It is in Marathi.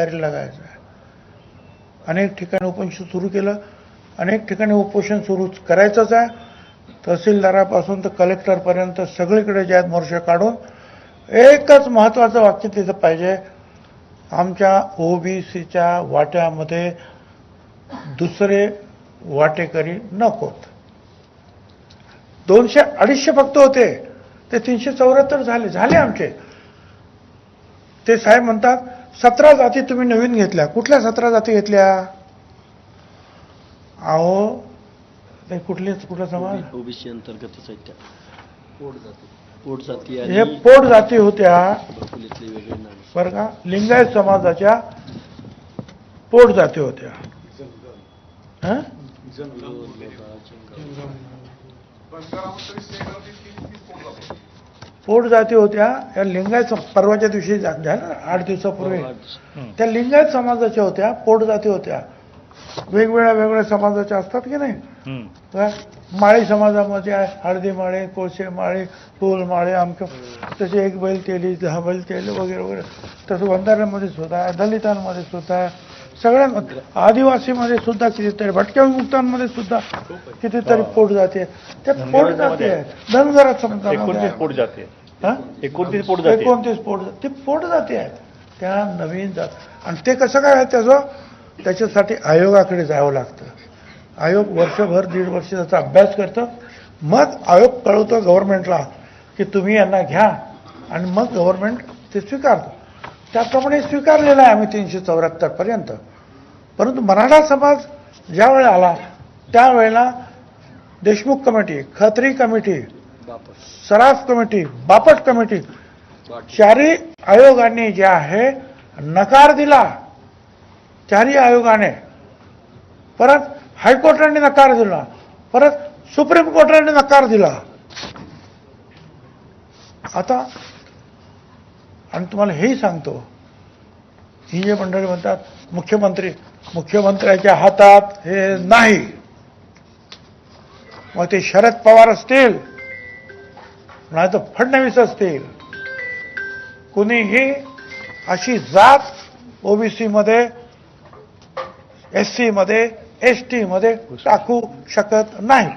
तयारीला लागायचं आहे. अनेक ठिकाणी उपोषण सुरू केलं, अनेक ठिकाणी उपोषण सुरू करायचंच आहे. तहसीलदारापासून तर कलेक्टरपर्यंत सगळीकडे जे आहेत मोर्चे काढून एकच महत्त्वाचं वाक्य तिथं पाहिजे, आमच्या ओबीसीच्या वाट्यामध्ये दुसरे वाटेकरी नकोत. 200-250 फक्त होते, ते 374 झाले आमचे. ते साहेब म्हणतात 17 जाती तुम्ही नवीन घेतल्या. कुठल्या 17 जाती घेतल्या? अहो ते कुठला समाज? ओबीसी अंतर्गतच आहेत त्या. पोट जाती हे पोट जाती होत्या वेगळे नाव. बरं का. लिंगायत समाजाच्या पोट जाती होत्या. हं? पोट जाती होत्या. या लिंगायत परवाच्या दिवशी झालं ना 8 दिवसापूर्वी, त्या लिंगायत समाजाच्या होत्या, पोट जाती होत्या. वेगवेगळ्या समाजाच्या असतात की नाही. माळी समाजामध्ये आहे, हळदी माळे, कोळसे माळे, फुल माळे, आमच्या तसे 1 बैल तेली, 10 बैल तेल वगैरे वगैरे. तसं वंजाऱ्यांमध्ये सुद्धा आहे, दलितांमध्ये सुद्धा आहे, सगळ्यांमध्ये, आदिवासीमध्ये सुद्धा कितीतरी, भटक्या विमुक्तांमध्ये सुद्धा कितीतरी पोट जाते. त्या पोट जाते आहे. धनगरात समजा 29 पोट जाते. 29 पोट जाते. 29 पोट ते पोट जाते आहेत. त्या नवीन जात. आणि ते कसं काय आहे त्याच्यासाठी आयोगाकडे जावं लागतं. आयोग वर्षभर 1.5 वर्ष त्याचा अभ्यास करतं, मग आयोग कळवतो गव्हर्नमेंटला की तुम्ही यांना घ्या, आणि मग गव्हर्नमेंट ते स्वीकारतं. त्याप्रमाणे स्वीकारलेलं आहे आम्ही 374 पर्यंत. परंतु मराठा समाज ज्या वेळेला आला त्यावेळेला देशमुख कमिटी, खत्री कमिटी, सराफ कमिटी, बापट कमिटी, 4ही आयोगांनी जे आहे नकार दिला. 4ही आयोगाने, परत हायकोर्टाने नकार दिला, परत सुप्रीम कोर्टाने नकार दिला. आता आणि तुम्हाला हेही सांगतो, ही जे मंडळी म्हणतात मुख्यमंत्र्याच्या हातात हे नाही, मग ते शरद पवार असतील नाही तर फडणवीस असतील, कुणीही अशी जात ओबीसी मध्ये, एससी मध्ये, एसटी मध्ये टाकू शकत नाही.